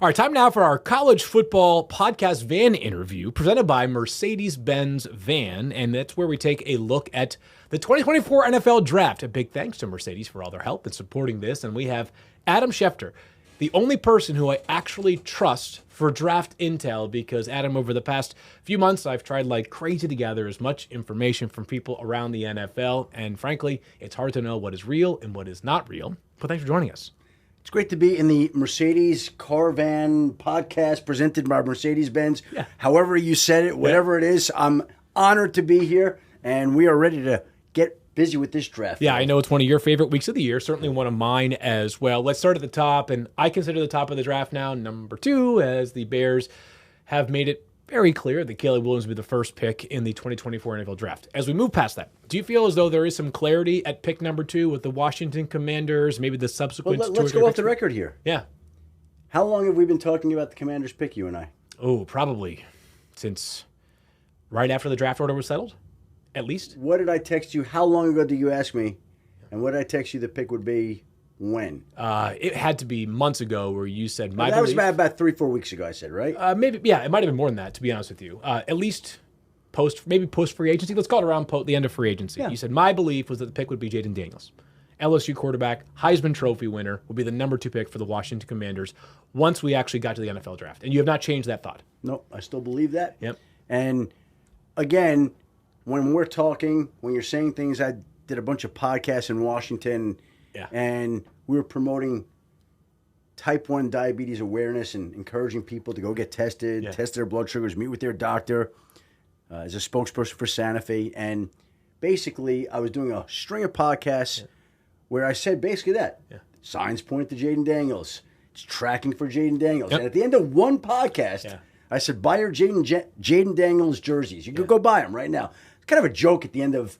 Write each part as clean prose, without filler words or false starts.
All right, time now for our college football podcast van interview presented by Mercedes-Benz Van, and that's where we take a look at the 2024 NFL Draft. A big thanks to Mercedes for all their help in supporting this, and we have Adam Schefter, the only person who I actually trust for draft intel, because Adam, over the past few months, I've tried like crazy to gather as much information from people around the NFL, and frankly, it's hard to know what is real and what is not real. But thanks for joining us. It's great to be in the Mercedes Caravan podcast presented by Mercedes-Benz. Yeah. However you said it, whatever it is, I'm honored to be here, and we are ready to get busy with this draft. Yeah, I know it's one of your favorite weeks of the year, certainly one of mine as well. Let's start at the top, and I consider the top of the draft now number 2, as the Bears have made it very clear that Caleb Williams will be the first pick in the 2024 NFL Draft. As we move past that, do you feel as though there is some clarity at pick number 2 with the Washington Commanders, maybe the subsequent let's go off the record here. Yeah. How long have we been talking about the Commanders pick, you and I? Oh, probably since right after the draft order was settled, at least. What did I text you? How long ago did you ask me? And what did I text you the pick would be when? It had to be months ago where you said my that belief. was about 3-4 weeks ago, I said, right? Maybe, yeah, it might have been more than that, to be honest with you. At least post free agency. Let's call it around the end of free agency. Yeah. You said my belief was that the pick would be Jaden Daniels. LSU quarterback, Heisman Trophy winner, will be the number 2 pick for the Washington Commanders once we actually got to the NFL Draft. And you have not changed that thought. No, I still believe that. Yep. And again, when we're talking, when you're saying things, I did a bunch of podcasts in Washington, and we were promoting type 1 diabetes awareness and encouraging people to go get tested, test their blood sugars, meet with their doctor as a spokesperson for Santa Fe. And basically, I was doing a string of podcasts where I said basically that. Yeah. Signs point to Jaden Daniels. It's tracking for Jaden Daniels. Yep. And at the end of one podcast, I said, buy your Jaden Daniels jerseys. You could go buy them right now. It's kind of a joke at the end of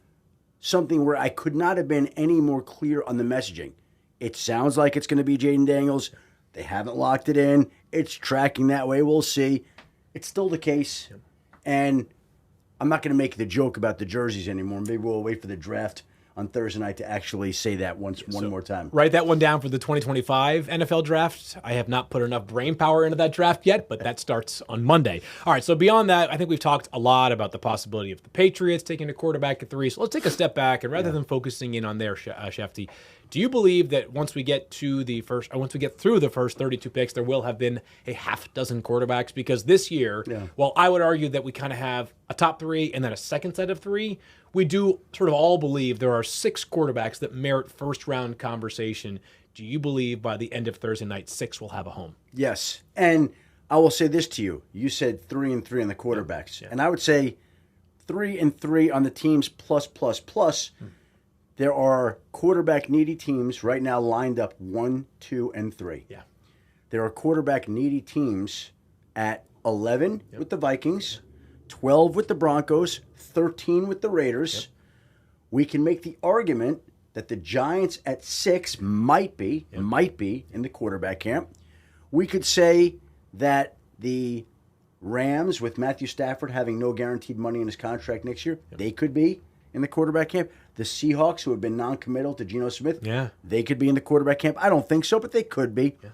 something where I could not have been any more clear on the messaging. It sounds like it's going to be Jaden Daniels. They haven't locked it in. It's tracking that way. We'll see. It's still the case. Yep. And I'm not going to make the joke about the jerseys anymore. Maybe we'll wait for the draft on Thursday night to actually say that one more time. Write that one down for the 2025 NFL Draft. I have not put enough brain power into that draft yet, but that starts on Monday. All right, so beyond that, I think we've talked a lot about the possibility of the Patriots taking a quarterback at 3. So let's take a step back, and rather than focusing in on there, Shefty, do you believe that once we get through the first 32 picks, there will have been a half dozen quarterbacks? Because this year, while I would argue that we kind of have a top 3 and then a second set of 3, we do sort of all believe there are 6 quarterbacks that merit first-round conversation. Do you believe by the end of Thursday night, 6 will have a home? Yes. And I will say this to you. You said 3 and 3 on the quarterbacks. Yeah. And I would say 3 and 3 on the teams plus. There are quarterback-needy teams right now lined up 1, 2, and 3. Yeah. There are quarterback-needy teams at 11 with the Vikings, 12 with the Broncos, 13 with the Raiders. Yep. We can make the argument that the Giants at 6 might be in the quarterback camp. We could say that the Rams, with Matthew Stafford having no guaranteed money in his contract next year, they could be in the quarterback camp. The Seahawks, who have been non-committal to Geno Smith, they could be in the quarterback camp. I don't think so, but they could be. Yeah.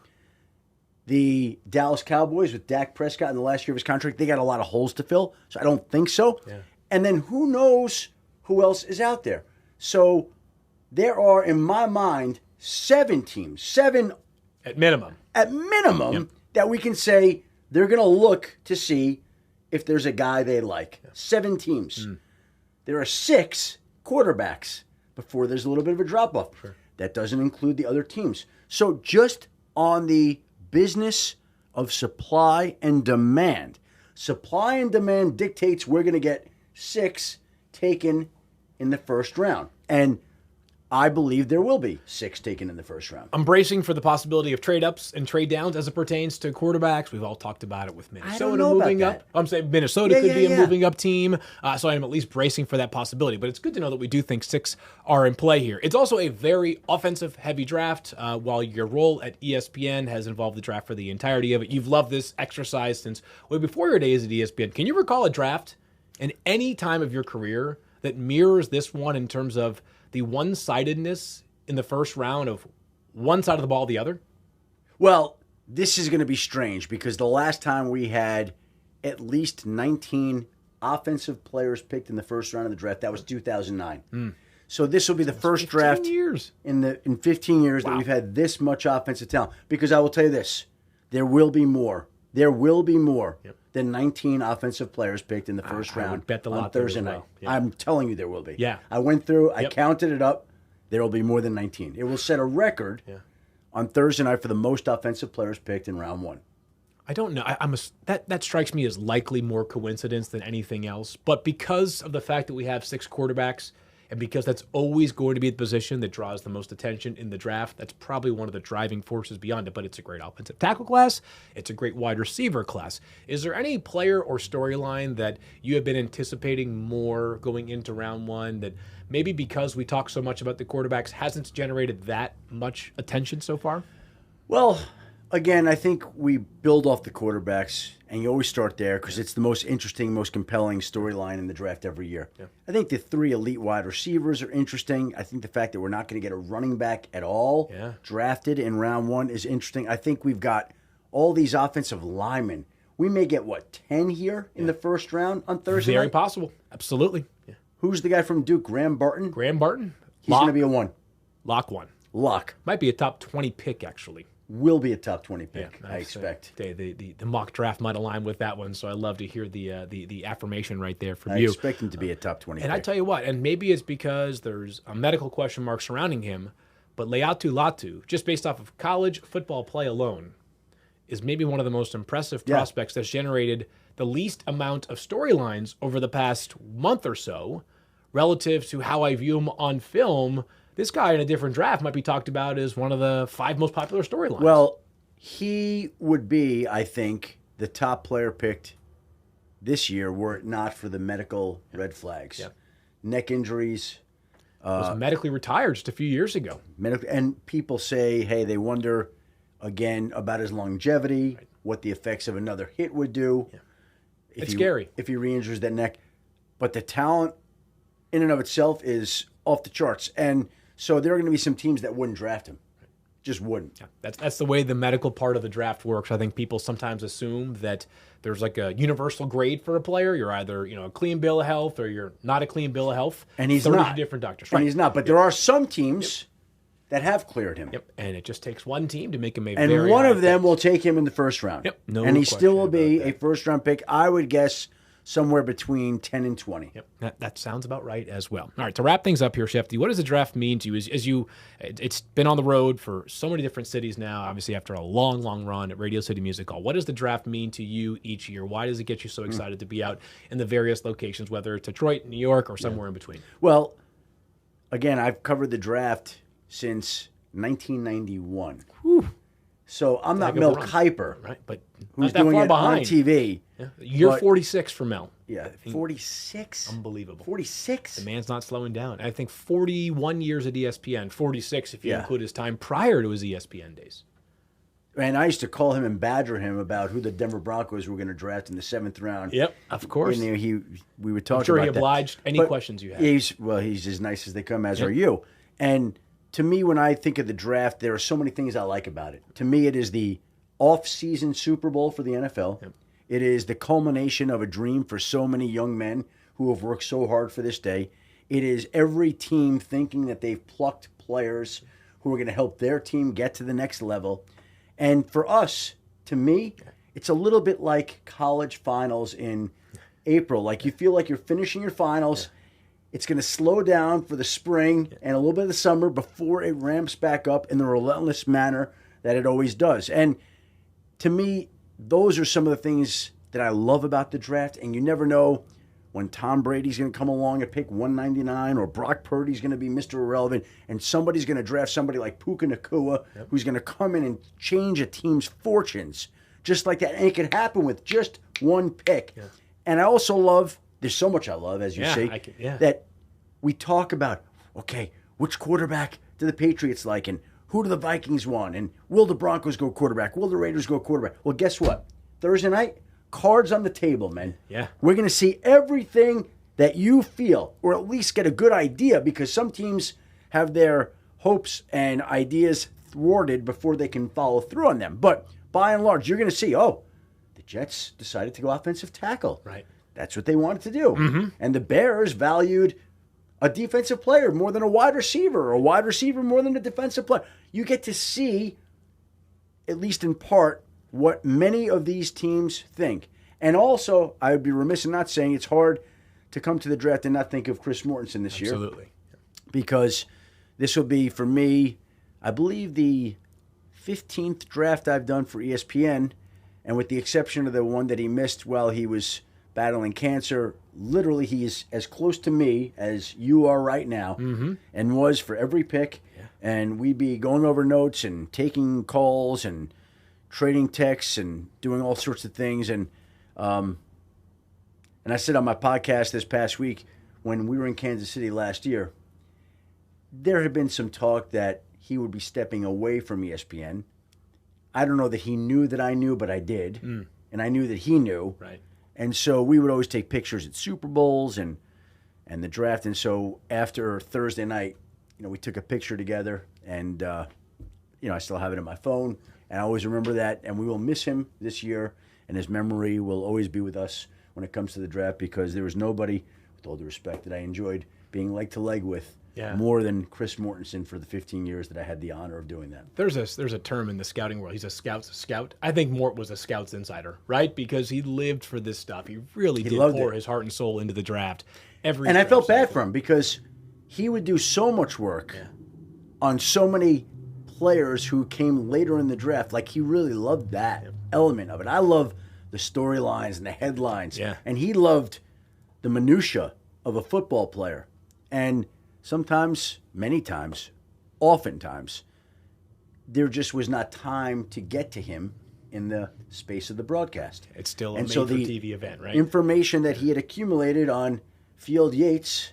The Dallas Cowboys, with Dak Prescott in the last year of his contract, they got a lot of holes to fill, so I don't think so. Yeah. And then who knows who else is out there? So there are, in my mind, 7 teams, 7 at minimum, that we can say they're going to look to see if there's a guy they like. 7 teams. There are 6 quarterbacks before there's a little bit of a drop-off. Sure. That doesn't include the other teams. So just on the business of supply and demand, supply and demand dictates we're going to get 6 taken in the first round. And I believe there will be 6 taken in the first round. I'm bracing for the possibility of trade-ups and trade-downs as it pertains to quarterbacks. We've all talked about it with Minnesota moving up. I'm saying Minnesota could be a moving up team, so I'm at least bracing for that possibility. But it's good to know that we do think 6 are in play here. It's also a very offensive-heavy draft. While your role at ESPN has involved the draft for the entirety of it, you've loved this exercise since way before your days at ESPN. Can you recall a draft in any time of your career that mirrors this one in terms of the one-sidedness in the first round of one side of the ball or the other? Well, this is going to be strange because the last time we had at least 19 offensive players picked in the first round of the draft, that was 2009. So this will be the first draft years. in 15 years that we've had this much offensive talent. Because I will tell you this, there will be more. There will be more than 19 offensive players picked in the first round would bet the lot on Thursday night. Yeah. I'm telling you there will be. Yeah. I went through, I counted it up. There will be more than 19. It will set a record on Thursday night for the most offensive players picked in round one. I don't know. That strikes me as likely more coincidence than anything else. But because of the fact that we have 6 quarterbacks, and because that's always going to be the position that draws the most attention in the draft, that's probably one of the driving forces beyond it. But it's a great offensive tackle class. It's a great wide receiver class. Is there any player or storyline that you have been anticipating more going into round one that maybe because we talk so much about the quarterbacks hasn't generated that much attention so far? Well, again, I think we build off the quarterbacks, and you always start there because it's the most interesting, most compelling storyline in the draft every year. Yeah. I think the 3 elite wide receivers are interesting. I think the fact that we're not going to get a running back at all drafted in round one is interesting. I think we've got all these offensive linemen. We may get, 10 here in the first round on Thursday Very night? possible. Absolutely. Yeah. Who's the guy from Duke? Graham Barton? Graham Barton? He's going to be a 1. Lock 1. Lock. Might be a top 20 pick, actually. Will be a top 20 pick, I expect. The mock draft might align with that one, so I love to hear the affirmation right there from I you. expect him to be a top 20 And pick. I tell you what, and maybe it's because there's a medical question mark surrounding him, but Leatu Latu, just based off of college football play alone, is maybe one of the most impressive prospects that's generated the least amount of storylines over the past month or so relative to how I view him on film. This guy in a different draft might be talked about as one of the 5 most popular storylines. Well, he would be, I think, the top player picked this year were it not for the medical red flags. Yep. Neck injuries. Was medically retired just a few years ago. And people say, hey, they wonder, again, about his longevity, what the effects of another hit would do. Yeah. It's scary. If he re-injures that neck. But the talent in and of itself is off the charts. And so there are going to be some teams that wouldn't draft him. Just wouldn't. Yeah, that's the way the medical part of the draft works. I think people sometimes assume that there's like a universal grade for a player. You're either a clean bill of health or you're not a clean bill of health. And he's 30 not. Different doctors. And he's not. But there are some teams that have cleared him. Yep. And it just takes one team to make him a and very one high of them pick. will take him in the first round. Yep. No and he question still will be about a first-round pick, I would guess, somewhere between 10 and 20. Yep, that sounds about right as well. All right, to wrap things up here, Schefter, what does the draft mean to you? It's been on the road for so many different cities now, obviously after a long, long run at Radio City Music Hall. What does the draft mean to you each year? Why does it get you so excited to be out in the various locations, whether it's Detroit, New York, or somewhere in between? Well, again, I've covered the draft since 1991. Whew. So I'm not Heck of a Mel run. Kuiper, Right, but who's not that doing far it behind. on TV. Yeah. Year But- 46 for Mel. Yeah, 46? Unbelievable. 46? The man's not slowing down. I think 41 years at ESPN, 46 if you Yeah. include his time prior to his ESPN days. And I used to call him and badger him about who the Denver Broncos were going to draft in the 7th round. Yep, of course. And we would talk I'm sure about he that. obliged any But questions you had. He's as nice as they come, as are you. And to me, when I think of the draft, there are so many things I like about it. To me, it is the off-season Super Bowl for the NFL. Yep. It is the culmination of a dream for so many young men who have worked so hard for this day. It is every team thinking that they've plucked players who are going to help their team get to the next level. And for us, to me, it's a little bit like college finals in April. Like you feel like you're finishing your finals. It's going to slow down for the spring and a little bit of the summer before it ramps back up in the relentless manner that it always does. And to me, those are some of the things that I love about the draft. And you never know when Tom Brady's going to come along and pick 199 or Brock Purdy's going to be Mr. Irrelevant and somebody's going to draft somebody like Puka Nacua who's going to come in and change a team's fortunes just like that. And it could happen with just one pick. Yeah. And I also love, there's so much I love, as you say, that we talk about, okay, which quarterback do the Patriots like and who do the Vikings want? And will the Broncos go quarterback? Will the Raiders go quarterback? Well, guess what? Thursday night, cards on the table, man. Yeah. We're going to see everything that you feel, or at least get a good idea, because some teams have their hopes and ideas thwarted before they can follow through on them. But by and large, you're going to see, the Jets decided to go offensive tackle. Right. That's what they wanted to do. And the Bears valued a defensive player more than a wide receiver, or a wide receiver more than a defensive player. You get to see, at least in part, what many of these teams think. And also, I would be remiss in not saying it's hard to come to the draft and not think of Chris Mortensen this year. Absolutely. Because this will be, for me, I believe the 15th draft I've done for ESPN, and with the exception of the one that he missed while he was battling cancer, literally he is as close to me as you are right now, and was for every pick. Yeah. And we'd be going over notes and taking calls and trading texts and doing all sorts of things. And I said on my podcast this past week, when we were in Kansas City last year, there had been some talk that he would be stepping away from ESPN. I don't know that he knew that I knew, but I did. And I knew that he knew. Right. And so we would always take pictures at Super Bowls and the draft. And so after Thursday night, we took a picture together, and I still have it in my phone. And I always remember that. And we will miss him this year, and his memory will always be with us when it comes to the draft, because there was nobody, with all due respect, that I enjoyed being leg to leg with more than Chris Mortensen for the 15 years that I had the honor of doing that. There's a term in the scouting world. He's a scout's scout. I think Mort was a scout's insider, right? Because he lived for this stuff. He really did pour his heart and soul into the draft. And I felt bad for him, because he would do so much work on so many players who came later in the draft. Like, he really loved that element of it. I love the storylines and the headlines. Yeah. And he loved the minutia of a football player. And sometimes, many times, oftentimes, there just was not time to get to him in the space of the broadcast. It's still a made-for-TV event, right? Information that he had accumulated on Field Yates,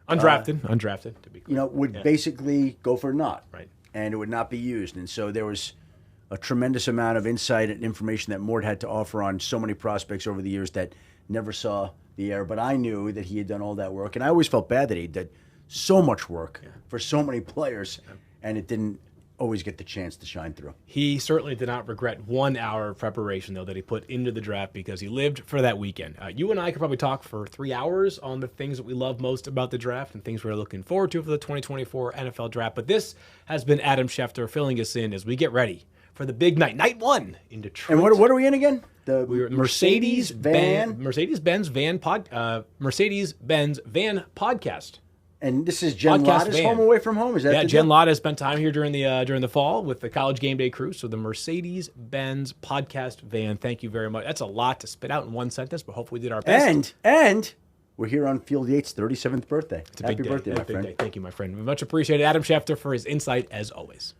undrafted, to be clear, would basically go for naught. Right. And it would not be used. And so there was a tremendous amount of insight and information that Mort had to offer on so many prospects over the years that never saw the air. But I knew that he had done all that work. And I always felt bad that he did so much work for so many players, and it didn't always get the chance to shine through. He certainly did not regret 1 hour of preparation, though, that he put into the draft, because he lived for that weekend. You and I could probably talk for 3 hours on the things that we love most about the draft and things we're looking forward to for the 2024 NFL draft. But this has been Adam Schefter filling us in as we get ready for the big night, night 1 in Detroit. And what are we in again? The Mercedes-Benz van podcast. And this is Jen Lotta's home away from home? Is that Jen Lotta spent time here during the fall with the College Game Day crew. So the Mercedes-Benz podcast van. Thank you very much. That's a lot to spit out in one sentence, but hopefully we did our best. And we're here on Field Yates' 37th birthday. It's a Happy birthday, my friend. Thank you, my friend. We much appreciate Adam Schefter for his insight as always.